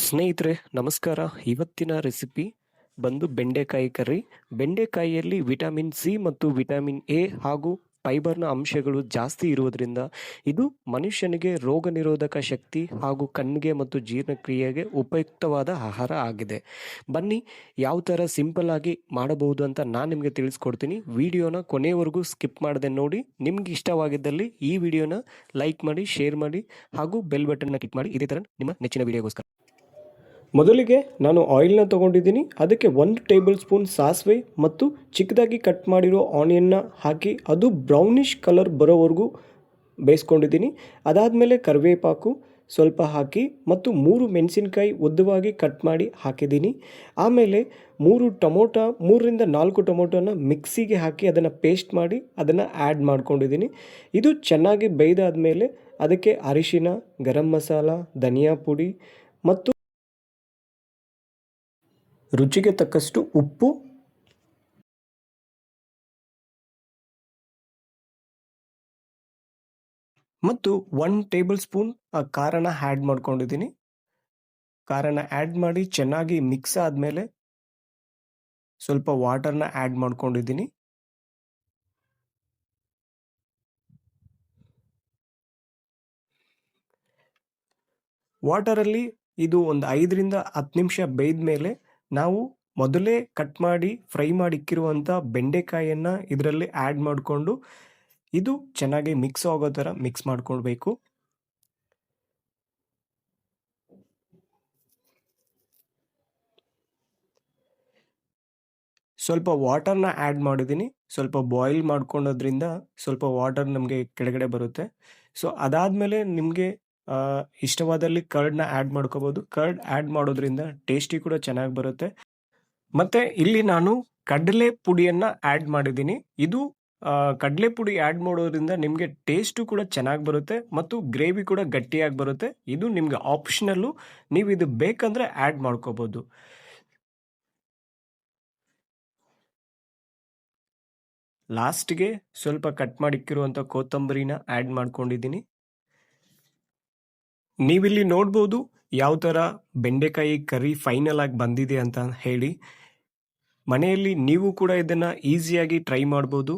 ಸ್ನೇಹಿತರೆ ನಮಸ್ಕಾರ. ಇವತ್ತಿನ ರೆಸಿಪಿ ಬಂದು ಬೆಂಡೆಕಾಯಿ ಕರ್ರಿ. ಬೆಂಡೆಕಾಯಿಯಲ್ಲಿ ವಿಟಮಿನ್ ಸಿ ಮತ್ತು ವಿಟಮಿನ್ ಎ ಹಾಗೂ ಫೈಬರ್ನ ಅಂಶಗಳು ಜಾಸ್ತಿ ಇರುವುದರಿಂದ ಇದು ಮನುಷ್ಯನಿಗೆ ರೋಗ ನಿರೋಧಕ ಶಕ್ತಿ ಹಾಗೂ ಕಣ್ಣಿಗೆ ಮತ್ತು ಜೀರ್ಣಕ್ರಿಯೆಗೆ ಉಪಯುಕ್ತವಾದ ಆಹಾರ ಆಗಿದೆ. ಬನ್ನಿ ಯಾವ ಥರ ಸಿಂಪಲ್ ಆಗಿ ಮಾಡಬಹುದು ಅಂತ ನಾನು ನಿಮಗೆ ತಿಳಿಸ್ಕೊಡ್ತೀನಿ. ವಿಡಿಯೋನ ಕೊನೆಯವರೆಗೂ ಸ್ಕಿಪ್ ಮಾಡದೆ ನೋಡಿ. ನಿಮ್ಗೆ ಇಷ್ಟವಾಗಿದ್ದಲ್ಲಿ ಈ ವಿಡಿಯೋನ ಲೈಕ್ ಮಾಡಿ, ಶೇರ್ ಮಾಡಿ ಹಾಗೂ ಬೆಲ್ ಬಟನ್ನ ಕ್ಲಿಕ್ ಮಾಡಿ. ಇದೇ ಥರ ನಿಮ್ಮ ನೆಚ್ಚಿನ ವಿಡಿಯೋಗೋಸ್ಕರ. ಮೊದಲಿಗೆ ನಾನು ಆಯಿಲ್ನ ತೊಗೊಂಡಿದ್ದೀನಿ. ಅದಕ್ಕೆ 1 ಟೇಬಲ್ ಸ್ಪೂನ್ ಸಾಸಿವೆ ಮತ್ತು ಚಿಕ್ಕದಾಗಿ ಕಟ್ ಮಾಡಿರೋ ಆನಿಯನ್ನ ಹಾಕಿ ಅದು ಬ್ರೌನಿಷ್ ಕಲರ್ ಬರೋವರೆಗೂ ಬೇಯಿಸ್ಕೊಂಡಿದ್ದೀನಿ. ಅದಾದಮೇಲೆ ಕರಿವೇಪಾಕು ಸ್ವಲ್ಪ ಹಾಕಿ ಮತ್ತು 3 ಮೆಣಸಿನ್ಕಾಯಿ ಉದ್ದವಾಗಿ ಕಟ್ ಮಾಡಿ ಹಾಕಿದ್ದೀನಿ. ಆಮೇಲೆ 3ರಿಂದ 4 ಟೊಮೊಟೊನ ಮಿಕ್ಸಿಗೆ ಹಾಕಿ ಅದನ್ನು ಪೇಸ್ಟ್ ಮಾಡಿ ಅದನ್ನು ಆ್ಯಡ್ ಮಾಡ್ಕೊಂಡಿದ್ದೀನಿ. ಇದು ಚೆನ್ನಾಗಿ ಬೇಯ್ದಾದ್ಮೇಲೆ ಅದಕ್ಕೆ ಅರಿಶಿನ, ಗರಂ ಮಸಾಲ, ಧನಿಯಾ ಪುಡಿ ಮತ್ತು ರುಚಿಗೆ ತಕ್ಕಷ್ಟು ಉಪ್ಪು ಮತ್ತು 1 ಟೇಬಲ್ ಸ್ಪೂನ್ ಖಾರನ ಆ್ಯಡ್ ಮಾಡ್ಕೊಂಡಿದ್ದೀನಿ. ಖಾರನ ಆ್ಯಡ್ ಮಾಡಿ ಚೆನ್ನಾಗಿ ಮಿಕ್ಸ್ ಆದಮೇಲೆ ಸ್ವಲ್ಪ ವಾಟರ್ನ ಆ್ಯಡ್ ಮಾಡ್ಕೊಂಡಿದ್ದೀನಿ. ವಾಟರಲ್ಲಿ ಇದು ಒಂದು 5ರಿಂದ 10 ನಿಮಿಷ ಬೇಯ್ದ ಮೇಲೆ ನಾವು ಮೊದಲೇ ಕಟ್ ಮಾಡಿ ಫ್ರೈ ಮಾಡಿ ಇಕ್ಕಿರುವಂಥ ಬೆಂಡೆಕಾಯಿಯನ್ನು ಇದರಲ್ಲಿ ಆ್ಯಡ್ ಮಾಡಿಕೊಂಡು ಇದು ಚೆನ್ನಾಗಿ ಮಿಕ್ಸ್ ಆಗೋ ಥರ ಮಿಕ್ಸ್ ಮಾಡ್ಕೊಳ್ಬೇಕು. ಸ್ವಲ್ಪ ವಾಟರ್ನ ಆ್ಯಡ್ ಮಾಡಿದ್ದೀನಿ. ಸ್ವಲ್ಪ ಬಾಯ್ಲ್ ಮಾಡ್ಕೊಳೋದ್ರಿಂದ ಸ್ವಲ್ಪ ವಾಟರ್ ನಮಗೆ ಕೆಳಗಡೆ ಬರುತ್ತೆ. ಸೊ ಅದಾದಮೇಲೆ ನಿಮಗೆ ಇಷ್ಟವಾದಲ್ಲಿ ಕರ್ಡ್ನ ಆ್ಯಡ್ ಮಾಡ್ಕೋಬೋದು. ಕರ್ಡ್ ಆ್ಯಡ್ ಮಾಡೋದ್ರಿಂದ ಟೇಸ್ಟಿ ಕೂಡ ಚೆನ್ನಾಗಿ ಬರುತ್ತೆ. ಮತ್ತು ಇಲ್ಲಿ ನಾನು ಕಡಲೆ ಪುಡಿಯನ್ನು ಆ್ಯಡ್ ಮಾಡಿದ್ದೀನಿ. ಇದು ಕಡಲೆ ಪುಡಿ ಆ್ಯಡ್ ಮಾಡೋದ್ರಿಂದ ನಿಮಗೆ ಟೇಸ್ಟು ಕೂಡ ಚೆನ್ನಾಗಿ ಬರುತ್ತೆ ಮತ್ತು ಗ್ರೇವಿ ಕೂಡ ಗಟ್ಟಿಯಾಗಿ ಬರುತ್ತೆ. ಇದು ನಿಮಗೆ ಆಪ್ಷನಲ್ಲು, ನೀವು ಇದು ಬೇಕಂದರೆ ಆ್ಯಡ್ ಮಾಡ್ಕೋಬೋದು. ಲಾಸ್ಟ್ಗೆ ಸ್ವಲ್ಪ ಕಟ್ ಮಾಡಿಕ್ಕಿರುವಂಥ ಕೊತ್ತಂಬರಿನ ಆ್ಯಡ್ ಮಾಡ್ಕೊಂಡಿದ್ದೀನಿ. ನೀವಿಲ್ಲಿ ನೋಡ್ಬೋದು ಯಾವ ಥರ ಬೆಂಡೆಕಾಯಿ ಕರಿ ಫೈನಲ್ ಆಗಿ ಬಂದಿದೆ ಅಂತ ಹೇಳಿ. ಮನೆಯಲ್ಲಿ ನೀವು ಕೂಡ ಇದನ್ನು ಈಸಿಯಾಗಿ ಟ್ರೈ ಮಾಡ್ಬೋದು.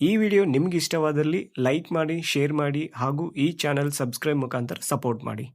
ಈ ವಿಡಿಯೋ ನಿಮ್ಗೆ ಇಷ್ಟವಾದಲ್ಲಿ ಲೈಕ್ ಮಾಡಿ, ಶೇರ್ ಮಾಡಿ ಹಾಗೂ ಈ ಚಾನಲ್ ಸಬ್ಸ್ಕ್ರೈಬ್ ಮುಖಾಂತರ ಸಪೋರ್ಟ್ ಮಾಡಿ.